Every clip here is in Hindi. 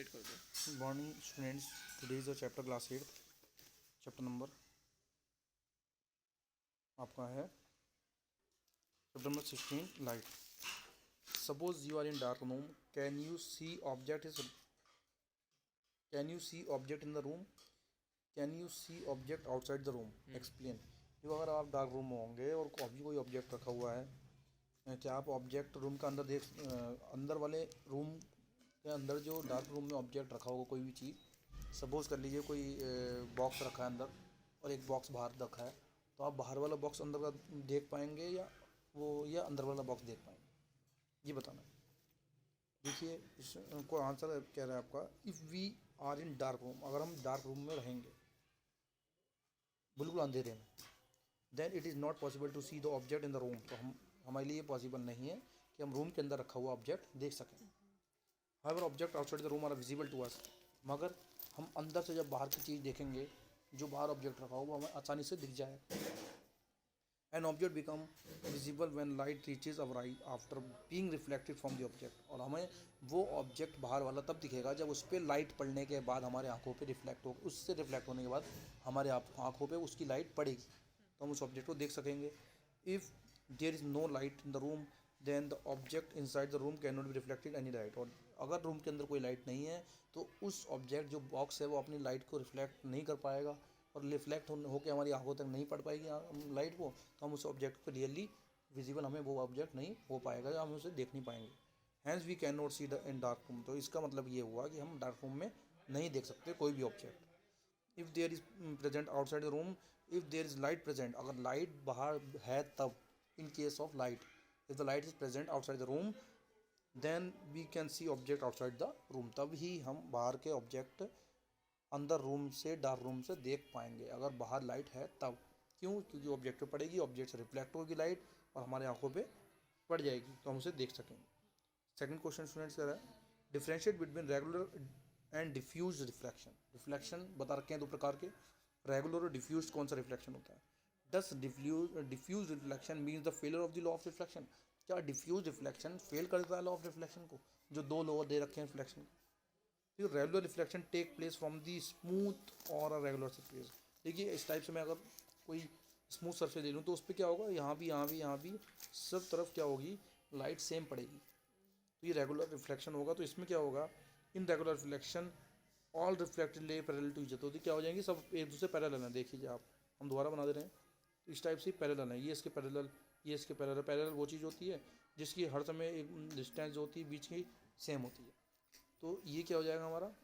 हाईलाइट कर दो। Morning students, today is a chapter class 8, chapter number आपका है chapter number 16 light. Suppose you are in dark room, can you see object in the room, can you see object outside the room, explain. जो अगर आप डार्क रूम में होंगे और अभी कोई ऑब्जेक्ट रखा हुआ है, क्या आप ऑब्जेक्ट रूम का अंदर अंदर वाले रूम के अंदर जो डार्क रूम में ऑब्जेक्ट रखा होगा कोई भी चीज़, सपोज कर लीजिए कोई बॉक्स रखा है अंदर और एक बॉक्स बाहर रखा है, तो आप बाहर वाला बॉक्स अंदर का देख पाएंगे या अंदर वाला बॉक्स देख पाएंगे, ये बताना। देखिए इसको आंसर कह रहा है आपका, if we are in dark room, अगर हम डार्क रूम में रहेंगे बिल्कुल अंधेरे में, then it is not possible to see the object in the room, तो हमारे लिए पॉसिबल नहीं है कि हम रूम के अंदर रखा हुआ ऑब्जेक्ट देख सकें। However object outside the room are visible to us, मगर हम अंदर से जब बाहर की चीज़ देखेंगे, जो बाहर ऑब्जेक्ट रखा हुआ हमें आसानी से दिख जाए। An object become visible when light reaches our I after being reflected from the object, और हमें वो ऑब्जेक्ट बाहर वाला तब दिखेगा जब उस पर लाइट पड़ने के बाद हमारे आंखों पे रिफ्लेक्ट हो, उससे रिफ्लेक्ट होने के बाद हमारे आंखों पे उसकी लाइट पड़ेगी, तो हम उस ऑब्जेक्ट को देख सकेंगे। If there is no light in the room, then the object inside the room can not be reflected any light, और अगर रूम के अंदर कोई लाइट नहीं है तो उस ऑब्जेक्ट जो बॉक्स है वो अपनी लाइट को रिफ्लेक्ट नहीं कर पाएगा, और रिफ्लेक्ट होकर हमारी आंखों तक नहीं पड़ पाएगी लाइट वो, तो हम उस ऑब्जेक्ट को रियली विजिबल हमें वो ऑब्जेक्ट नहीं हो पाएगा या हम उसे देख नहीं पाएंगे। Hence we can not see the in dark room, तो इसका मतलब ये हुआ कि हम डार्क रूम में नहीं देख सकते कोई भी object. If there is present outside the room, if there is light present, अगर लाइट बाहर है तब, in case of light, if the light is present outside the room, then we can see object outside the room, तब ही हम बाहर के ऑब्जेक्ट अंदर रूम से डार्क रूम से देख पाएंगे, अगर बाहर लाइट है तब। क्यों? क्योंकि ऑब्जेक्ट पे पड़ेगी, ऑब्जेक्ट से रिफ्लेक्ट होगी लाइट और हमारे आंखों पे पड़ जाएगी, तो हम उसे देख सकेंगे। सेकंड क्वेश्चन स्टूडेंट्स कह रहा है, differentiate between regular and diffuse reflection. Reflection बता रखे हैं दो प्रकार के, रेगुलर और डिफ्यूज कौन सा रिफ्लेक्शन होता है। Thus diffuse reflection means the failure of the law of reflection, क्या डिफ्यूज रिफ्लेक्शन फेल कर देता है लॉ ऑफ रिफ्लेक्शन को, जो दो लॉ दे रखे हैं रिफ्लेक्शन के। Regular reflection take place from the smooth और अ रेगुलर सरफेस। देखिए इस टाइप से मैं अगर कोई स्मूथ सरफेस ले लूँ तो उस पर क्या होगा, यहाँ भी यहाँ भी यहाँ भी सब तरफ क्या होगी, लाइट सेम पड़ेगी, तो ये रेगुलर रिफ्लेक्शन होगा। तो इसमें क्या होगा, in regular reflection all reflected ले पैरेलल टू ईच अदर, तो क्या हो जाएंगी, सब एक दूसरे पैरेलल हैं। देखिए आप, हम दोबारा बना दे रहे हैं, तो इस टाइप से पैरेलल है, ये इसके पैरेलल, ये इसके पैरेलल। पैरेलल वो चीज़ होती है जिसकी हर समय एक डिस्टेंस जो होती है बीच की सेम होती है, तो ये क्या हो जाएगा हमारा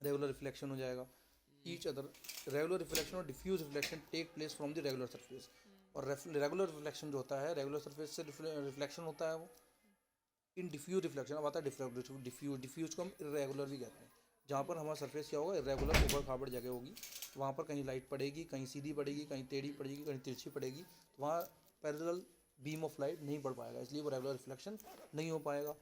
रेगुलर रिफ्लेक्शन हो जाएगा। ईच अदर रेगुलर रिफ्लेक्शन और diffuse reflection take place from the regular surface, और रेगुलर रिफ्लेक्शन जो होता है रेगुलर सरफेस से रिफ्लेक्शन होता है वो। इन डिफ्यूज रिफ्लेक्शन अब आता है डिफ्यूज को हम इरेगुलर भी कहते हैं, जहाँ पर हमारा सरफेस क्या होगा, इरेगुलर ऊबड़ खाबड़ जगह होगी, वहाँ पर कहीं लाइट पड़ेगी, कहीं सीधी पड़ेगी, कहीं टेढ़ी पड़ेगी, कहीं तिरछी पड़ेगी, तो वहाँ पैरेलल बीम ऑफ लाइट नहीं पड़ पाएगा, इसलिए वो रेगुलर रिफ्लेक्शन नहीं हो पाएगा।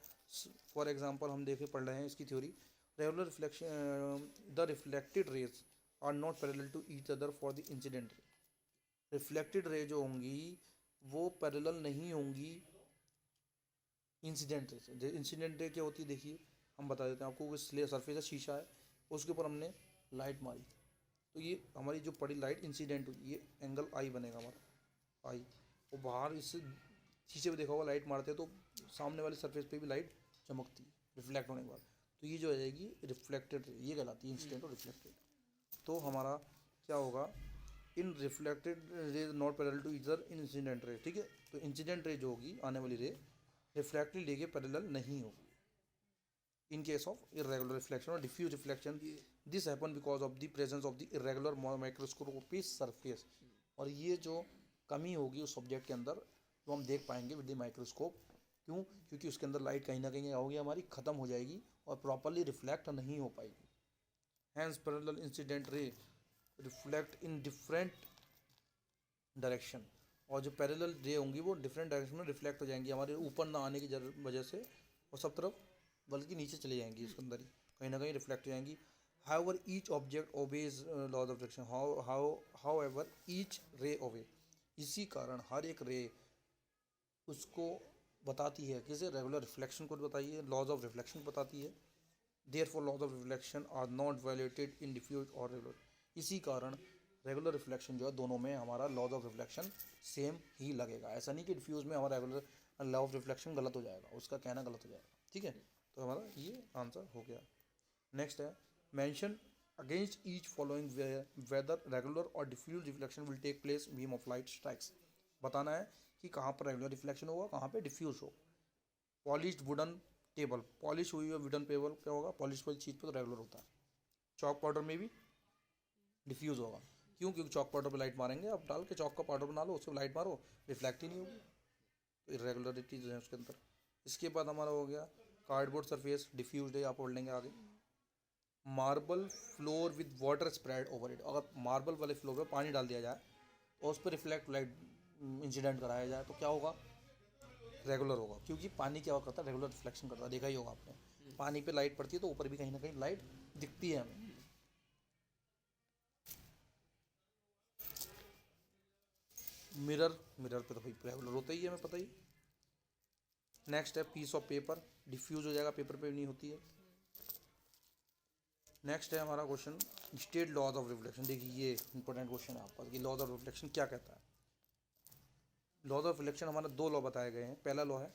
फॉर एग्जांपल हम देखे पढ़ रहे हैं इसकी theory, regular reflection the reflected rays are not parallel to each other for the incident ray. Reflected ray जो होंगी वो पैरेलल नहीं होंगी इंसिडेंट रे से। इंसिडेंट रे क्या होती है, देखिए हम बता देते हैं आपको, सरफेस है शीशा है, उसके ऊपर हमने लाइट मारी, तो ये हमारी जो पड़ी लाइट इंसिडेंट हुई, ये एंगल आई बनेगा हमारा आई, और बाहर इस शीशे पे देखा होगा लाइट मारते हैं तो सामने वाले सरफेस पे भी लाइट चमकती है रिफ्लेक्ट होने के बाद, तो ये जो हो जाएगी रिफ्लेक्टेड रे, ये कहलाती है इंसिडेंट और रिफ्लेक्टेड। तो हमारा क्या होगा, in reflected ray not parallel to इधर इन इंसिडेंट रे, ठीक है। तो इंसिडेंट रे जो होगी आने वाली रे रिफ्लेक्टेड रे के पैरेलल नहीं होगी in case of irregular reflection और diffuse reflection. This happen because of the presence of the irregular microscopic surface, और ये जो कमी होगी उस ऑब्जेक्ट के अंदर जो हम देख पाएंगे विद द माइक्रोस्कोप। क्यों? क्योंकि उसके अंदर लाइट कहीं ना कहीं होगी हमारी ख़त्म हो जाएगी और प्रॉपरली रिफ्लेक्ट नहीं हो पाएगी। Hence parallel incident ray reflect in different direction, और जो पैरेलल रे होंगी वो डिफरेंट डायरेक्शन में रिफ्लेक्ट हो जाएंगी हमारे ऊपर ना आने की वजह से, और सब तरफ बल्कि नीचे चली जाएंगी, उसके अंदर ही कहीं ना कहीं रिफ्लेक्ट हो जाएंगी। However each object obeys laws of direction, however each ray obey, इसी कारण हर एक रे उसको बताती है, किसे, रेगुलर रिफ्लेक्शन को बताइए, लॉज ऑफ रिफ्लेक्शन को बताती है। Therefore laws of reflection are not violated in diffuse और रेगुलर। इसी कारण रेगुलर रिफ्लेक्शन जो है दोनों में हमारा लॉज ऑफ रिफ्लेक्शन सेम ही लगेगा। ऐसा नहीं कि डिफ्यूज में हमारा रेगुलर लॉ ऑफ रिफ्लेक्शन गलत हो जाएगा, उसका कहना गलत हो जाएगा। ठीक है, तो हमारा ये आंसर हो गया। नेक्स्ट है mention against each following whether regular और diffuse reflection will take place beam of light strikes. बताना है कि कहाँ पर रेगुलर रिफ्लेक्शन होगा, कहाँ पे डिफ्यूज हो। पॉलिश्ड वुडन टेबल, पॉलिश हुई हुई वुडन टेबल क्या होगा, पॉलिश वाली चीज़ पर तो रेगुलर होता है। चौक पाउडर में भी डिफ्यूज होगा, क्यों? क्योंकि चौक पाउडर पर लाइट मारेंगे, आप डाल के चौक का पाउडर बना लो, उसमें लाइट मारो, रिफ्लेक्ट ही नहीं होगी, तो इरेगुलरिटीज हैं उसके अंदर। इसके बाद हमारा हो गया कार्डबोर्ड सरफेस डिफ्यूज है, आप पढ़ लेंगे आगे। Marble floor with water spread over it, अगर मार्बल वाले फ्लोर पे पानी डाल दिया जाए और उस पर रिफ्लेक्ट लाइट इंसिडेंट कराया जाए तो क्या होगा, रेगुलर होगा, क्योंकि पानी क्या करता है, रेगुलर रिफ्लेक्शन करता है। देखा ही होगा आपने, पानी पे लाइट पड़ती है तो ऊपर भी कहीं ना कहीं लाइट दिखती है हमें। मिरर, मिरर पे तो भाई रेगुलर होता ही है, हमें पता ही। नेक्स्ट है पीस ऑफ पेपर, डिफ्यूज हो जाएगा, पेपर पे नहीं होती है। नेक्स्ट है हमारा question state laws of reflection. देखिए ये इंपॉर्टेंट क्वेश्चन है आपका कि लॉज ऑफ रिफ्लेक्शन क्या कहता है। लॉज ऑफ रिफ्लेक्शन हमारे दो लॉ बताए गए हैं। पहला लॉ है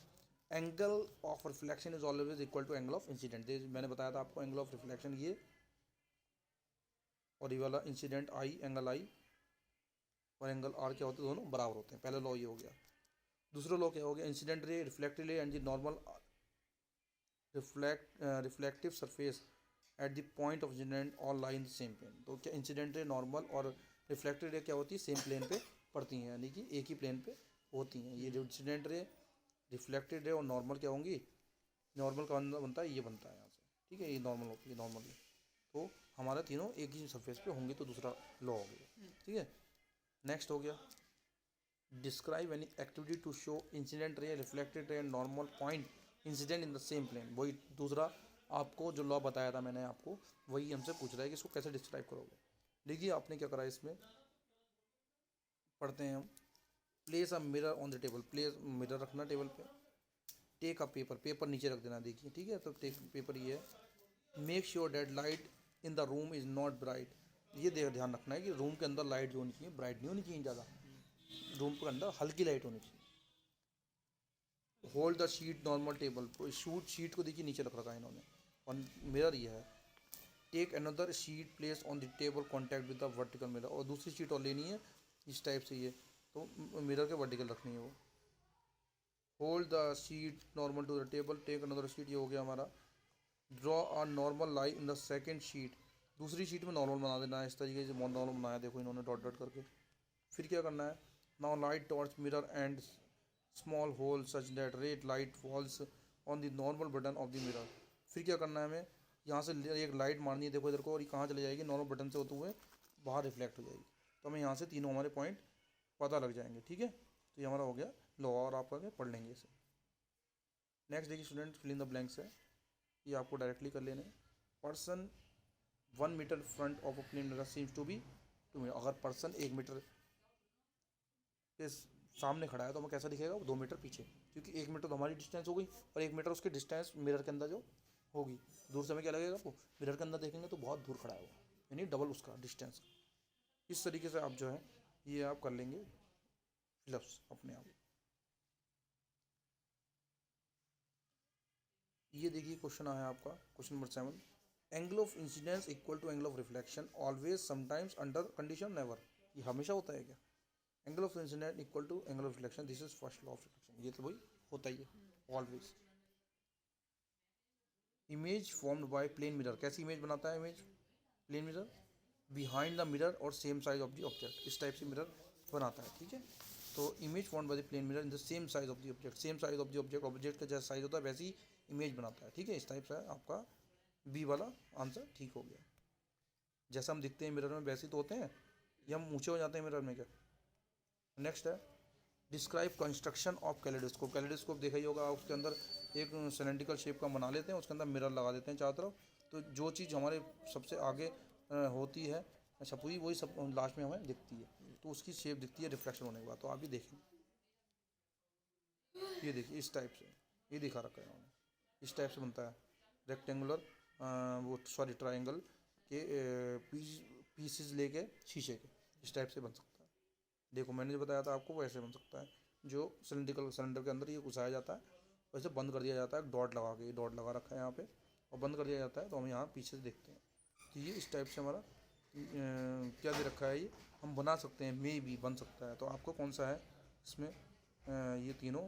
angle of reflection is always equal to angle of incident. मैंने बताया था आपको एंगल ऑफ रिफ्लेक्शन ये, और ये वाला इंसिडेंट आई, एंगल आई और एंगल आर क्या होते हैं, दोनों बराबर होते हैं। पहला लॉ ये हो गया। दूसरा लॉ क्या हो गया, incident ray, reflected ray and the normal reflective surface at the point of incident all lie in the same plane. तो क्या इंसिडेंट रे, नॉर्मल और रिफ्लेक्टेड रे क्या होती है, सेम प्लेन पे पड़ती हैं, यानी कि एक ही प्लेन पे होती हैं। ये जो इंसिडेंट रे, रिफ्लेक्टेड रे और नॉर्मल क्या होंगी, नॉर्मल का बनता है, ये बनता है यहाँ से, ठीक है, ये नॉर्मल होती है, नॉर्मल। तो हमारा तीनों एक ही सरफेस पे होंगे, तो दूसरा लॉ हो गया। ठीक है, नेक्स्ट हो गया describe any activity to show incident ray, reflected ray and normal point incident in the same plane. वही दूसरा आपको जो लॉ बताया था मैंने आपको, वही हमसे पूछ रहा है कि इसको कैसे डिस्क्राइब करोगे। देखिए आपने क्या करा है, इसमें पढ़ते हैं हम। Place a mirror on the table, place mirror रखना टेबल पे। टेक अ पेपर, पेपर नीचे रख देना, देखिए ठीक है, तो टेक पेपर ये है। Make sure that light in the room is not bright, ये ध्यान रखना है कि रूम के अंदर लाइट जो होनी चाहिए ब्राइट नहीं होनी चाहिए ज़्यादा, रूम के अंदर हल्की लाइट होनी चाहिए। Hold the sheet normal table, sheet को देखिए नीचे रख रखा है इन्होंने, और मिरर ये है। Take another sheet place on the table contact with the vertical mirror, और दूसरी शीट और लेनी है इस टाइप से, ये तो मिरर के वर्टिकल रखनी है वो। Hold the sheet normal to the table, take another sheet, ये हो गया हमारा। Draw a normal lie in the second sheet, दूसरी शीट में नॉर्मल बना देना है, इस तरीके से नॉर्मल बनाया, देखो इन्होंने डॉट डॉट करके। फिर क्या करना है, now light torch mirror and small hole such that red light falls on the normal button of the mirror. फिर क्या करना है हमें, यहाँ से एक लाइट मारनी है, देखो इधर को, और ये कहाँ चली जाएगी, नॉर्मल बटन से होते हुए बाहर रिफ्लेक्ट हो जाएगी। तो हमें यहाँ से तीनों हमारे पॉइंट पता लग जाएंगे। ठीक है, तो ये हमारा हो गया लो, और आप आगे पढ़ लेंगे इसे। नेक्स्ट देखिए student, fill in the blanks है, ये आपको डायरेक्टली कर लेने। Person 1 metre front of a plane mirror seems to be 2 metre. अगर पर्सन 1 मीटर के सामने खड़ा है तो हमें कैसा दिखेगा, वो 2 मीटर पीछे, क्योंकि 1 मीटर तो हमारी डिस्टेंस हो गई और 1 मीटर उसकी डिस्टेंस मिरर के अंदर जो होगी। दूर से हमें क्या लगेगा, वो मिरर के अंदर देखेंगे तो बहुत दूर खड़ा है वो, यानी डबल उसका डिस्टेंस। इस तरीके से आप जो है ये आप कर लेंगे फिलअप्स अपने आप। ये देखिए क्वेश्चन आया आपका, question number 7। Angle of incidence equal to angle of reflection always sometimes under condition never. ये हमेशा होता है क्या, angle of incident equal to angle of reflection, this is first law of reflection, ये तो वही होता ही है always. Image formed by plane mirror, कैसी इमेज बनाता है image, plane mirror behind the mirror और same size of the object, इस टाइप से मिरर बनाता है। ठीक है, तो image formed by the plane mirror in the same size of the object, same size of the object, object का जैसा साइज होता है वैसी इमेज बनाता है। ठीक है, इस टाइप से आपका बी वाला आंसर ठीक हो गया। जैसा हम दिखते हैं मिरर में वैसे तो होते हैं, ये हम ऊँचे हो जाते हैं मिरर में क्या। नेक्स्ट है describe construction of kaleidoscope. Kaleidoscope देखा ही होगा, उसके अंदर एक सिलेंड्रिकल शेप का बना लेते हैं, उसके अंदर मिरर लगा देते हैं चारों तरफ, तो जो चीज़ हमारे सबसे आगे होती है छपुई, वही सब लास्ट में हमें दिखती है, तो उसकी शेप दिखती है रिफ्लेक्शन होने के बाद। तो आप भी देखें, ये देखिए इस टाइप से, ये दिखा रखा है उन्होंने, इस टाइप से बनता है रेक्टेंगुलर वो सॉरी ट्रायंगल के पीसेस लेके शीशे के, इस टाइप से बन सकता है। देखो मैंने जो बताया था आपको वैसे बन सकता है, जो सिलेंडर के अंदर ये घुसाया जाता है, वैसे बंद कर दिया जाता है डॉट लगा के, डॉट लगा रखा है यहाँ पे और बंद कर दिया जाता है, तो हम यहाँ पीछे से देखते हैं। तो ये इस टाइप से हमारा क्या दे रखा है, ये हम बना सकते हैं, मे भी बन सकता है। तो आपको कौन सा है इसमें ये तीनों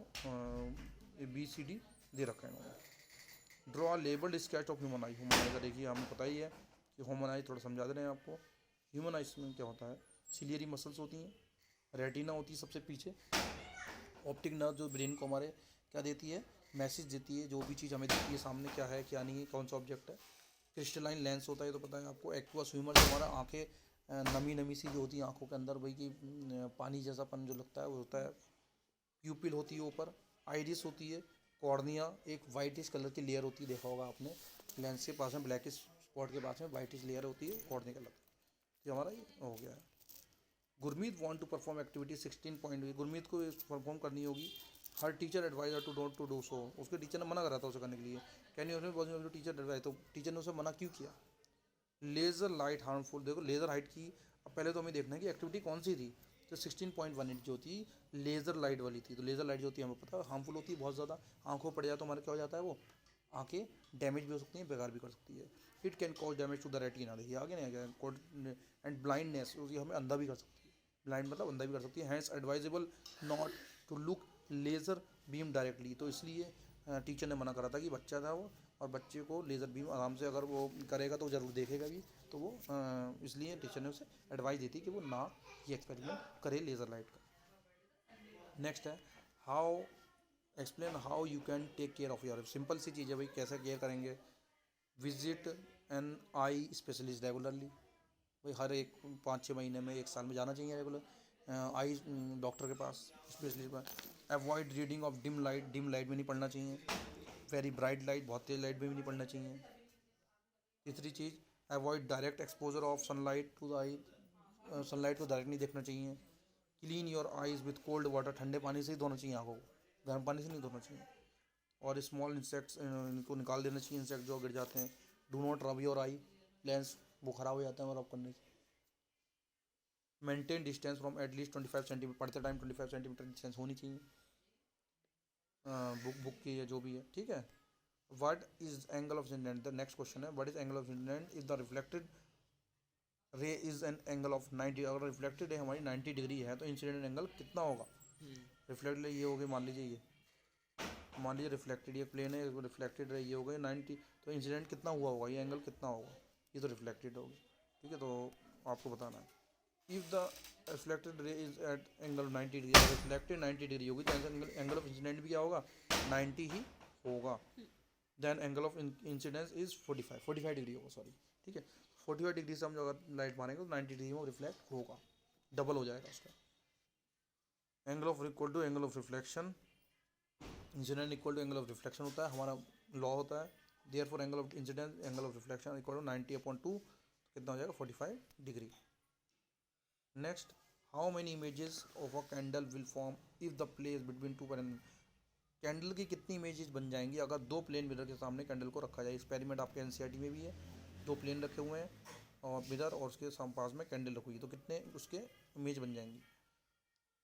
ABCD दे रखा है इन्होंने। Draw labelled sketch of human I. Human आई का देखिए हमें पता ही है कि ह्यूमन आई, थोड़ा समझा दे रहे हैं आपको। ह्यूमन आइज में क्या होता है, सिलियरी मसल्स होती हैं, रेटिना होती है सबसे पीछे, ऑप्टिक नर्व जो ब्रेन को हमारे क्या देती है, मैसेज देती है, जो भी चीज़ हमें देती है सामने क्या है क्या नहीं है, कौन सा ऑब्जेक्ट है। क्रिस्टलाइन लेंस होता है, तो पता है आपको। एक्वा स्विमर जो हमारा आंखें नमी नमी सी जो होती है आंखों के अंदर, वही की पानी जैसापन जो लगता है वो होता है। प्यूपिल होती है ऊपर, आइरिस होती है, कॉर्निया एक वाइटिश कलर की लेयर होती है, देखा होगा आपने लेंस के पास में ब्लैकिश स्पॉट के पास में वाइटिश लेयर होती है, कॉर्निया कलर। तो हमारा ये हो गया है। Gurmeet want to perform activity 16 Gurmeet को परफॉर्म करनी होगी। Her teacher advised her to do so, उसके टीचर ने मना करा था उसे करने के लिए। कैन यू उसने टीचर एडवाइज, तो टीचर ने उसे मना क्यों किया। लेज़र लाइट हार्मफुल, देखो लेज़र हाइट की, अब पहले तो हमें देखना है कि एक्टिविटी कौन सी थी। तो 16.18 जो थी लेज़र लाइट वाली थी। तो लेज़र लाइट जो होती है हमें पता है हार्मफुल होती है बहुत ज़्यादा, आंखों पड़ जाए तो हमारा क्या हो जाता है, वो आंखें डैमेज भी हो सकती हैं, बेकार भी कर सकती है। It can cause damage to the retina, देखिए आगे नहीं आ गया। एंड ब्लाइंडनेस, हमें अंधा भी कर सकती है, ब्लाइंड मतलब अंधा भी कर सकती है। Hence advisable not to look laser beam directly, तो इसलिए टीचर ने मना करा था कि बच्चा था वो, और बच्चे को लेज़र बीम आराम से अगर वो करेगा तो ज़रूर देखेगा भी, तो वो इसलिए टीचर ने उसे एडवाइस दी थी कि वो ना ये एक्सपेरिमेंट करे लेज़र लाइट का। नेक्स्ट है how explain how you can take care of your, simple सी चीज़ है भाई, कैसे केयर करेंगे। Visit an eye specialist regularly, भाई हर एक 5-6 महीने में, 1 साल में जाना चाहिए रेगुलर आई डॉक्टर के पास, स्पेशलिस्ट पर। Avoid reading of dim light में नहीं पढ़ना चाहिए। वेरी ब्राइट लाइट, बहुत तेज लाइट में भी नहीं पढ़ना चाहिए। तीसरी चीज़, avoid direct exposure of sunlight to the eye, sunlight को डायरेक्ट नहीं देखना चाहिए। Clean your eyes with cold water, ठंडे पानी से ही धोना चाहिए आँखों को, गर्म पानी से नहीं धोना चाहिए। और स्मॉल इंसेक्ट्स इनको निकाल देना चाहिए, इंसेक्ट जो गिर जाते हैं। Do not rub your eye lens, वो ख़राब हो जाता है रब करने से। Maintain distance from at least 25 centimetre, पढ़ते टाइम 25 सेंटीमीटर डिस्टेंस होनी चाहिए बुक की या जो भी है, ठीक है। What is angle of incident, the next question है what is angle of incident is the reflected ray is an angle of 90, अगर रिफ्लेक्टेड रे हमारी 90 डिग्री है तो इंसिडेंट एंगल कितना होगा। रिफ्लेक्टेड ये हो गई, मान लीजिए रिफ्लेक्टेड ये प्लेन है, रिफ्लेक्टेड रे ये हो गई 90, तो इंसिडेंट कितना हुआ होगा, ये एंगल कितना होगा, ये तो रिफ्लेक्टेड होगी, ठीक है। तो आपको बताना है if the reflected ray is at angle 90 degree, reflected 90 degree होगी तो एंगल ऑफ इंसिडेंट भी क्या होगा, 90 ही होगा। Then angle of incidence is 45 degree होगा, सॉरी, ठीक है। 45 डिग्री से हम जो अगर लाइट मारेंगे तो 90 डिग्री में रिफ्लेक्ट होगा, डबल हो जाएगा उसका। Angle of equal to angle of reflection, incident equal to angle of reflection होता है, हमारा लॉ होता है। Therefore angle of incidence angle of reflection equal to 90/2, कितना हो जाएगा 45 degree. Next, how many images of a candle will form if the place between two plane, candle की कितनी इमेजेस बन जाएंगी अगर 2 प्लेन मिरर के सामने कैंडल को रखा जाए। एक्सपेरिमेंट आपके एनसीईआरटी में भी है, 2 प्लेन रखे हुए हैं और मिरर और उसके पास में कैंडल रखी हुई, तो कितने उसके इमेज बन जाएंगी।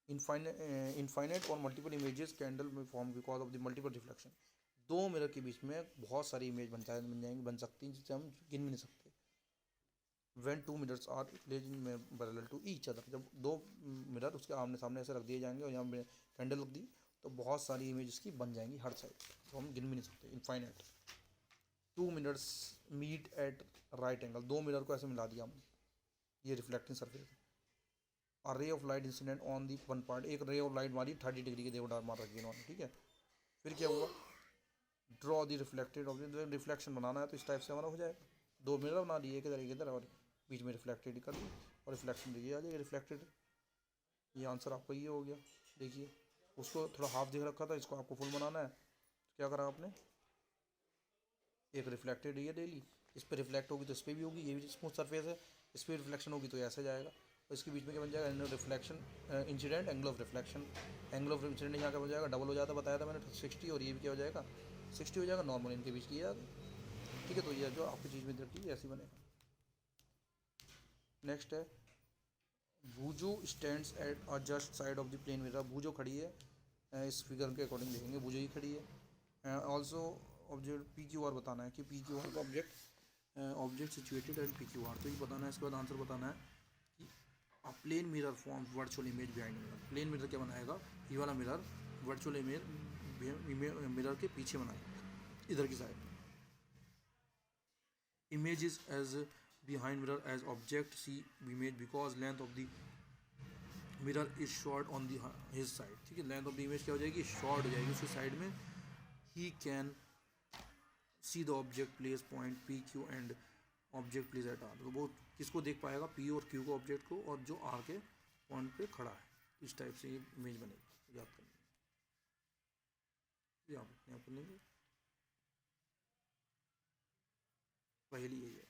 इनफाइनाइट और मल्टीपल इमेजेस कैंडल में form because of the multiple reflection, 2 mirror के बीच में बहुत सारी इमेज बन सकती हैं जिससे हम गिन भी नहीं सकते। When 2 mirrors are placed in parallel to each other, जब 2 मिरर उसके आमने सामने ऐसे रख दिए जाएंगे और यहाँ पे कैंडल रख दी तो बहुत सारी इमेज इसकी बन जाएंगी हर साइड, तो हम गिन भी नहीं सकते। Infinite. 2 mirrors meet at right angle, 2 mirror को ऐसे मिला दिया हमने, ये reflecting surface. A ray of light incident on the one part, एक रे ऑफ लाइट मारी 30 डिग्री की देवदार मार रखी इन्होंने, ठीक है। फिर क्या हुआ, draw the reflected of, reflection बनाना है तो इस टाइप से हमारा हो जाएगा। 2 मिरर बना दिए, एक इधर और बीच में रिफ्लेक्टेड कर दी, और रिफ्लेक्शन देखिए आ जाएगी रिफ्लेक्टेड। ये आंसर आपका ये हो गया। देखिए उसको थोड़ा हाफ दिख रखा था, इसको आपको फुल बनाना है, तो क्या करा आपने, एक रिफ्लेक्टेड ये ले ली, इस पर रिफ्लेक्ट होगी तो इस पर भी होगी, ये भी स्मूथ सरफेस है, इस पर रिफ्लेक्शन होगी तो ऐसे जाएगा, और इसके बीच में क्या बन जाएगा, reflection incident angle of reflection, angle of incident यहाँ क्या बन जाएगा, डबल हो जाता, बताया था मैंने 60, और ये भी क्या हो जाएगा 60 हो जाएगा, नॉर्मल इनके बीच की जाएगा। ठीक है। तो ये जो आपकी चीज़ में देखिए ऐसी बनेगा। नेक्स्ट है Bhujo stands at a just side of the plane mirror. Bhujo खड़ी है, इस फिगर के अकॉर्डिंग देखेंगे भूजो ही खड़ी है। Also object P Q R बताना है कि पी क्यू आर का object situated at P Q R, तो ये बताना है। इसके बाद आंसर बताना है कि a plane mirror forms virtual image behind mirror. Plane mirror क्या बनाएगा, ये वाला मिरर वर्चुअल इमेज मिरर के पीछे बनाएगा, इधर की side. Image is as behind mirror as object see image because length of the mirror is short on the his side। ठीक है, लेंथ ऑफ द इमेज क्या हो जाएगी, शॉर्ट हो जाएगी उसकी साइड में। He can see the object place point P Q and object place at R. तो वो किसको देख पाएगा, पी और क्यू को, ऑब्जेक्ट को, और जो आर के पॉइंट पे खड़ा है। इस टाइप से ये इमेज बनेगी, याद करना, याद कर लेंगे। पहली यही है।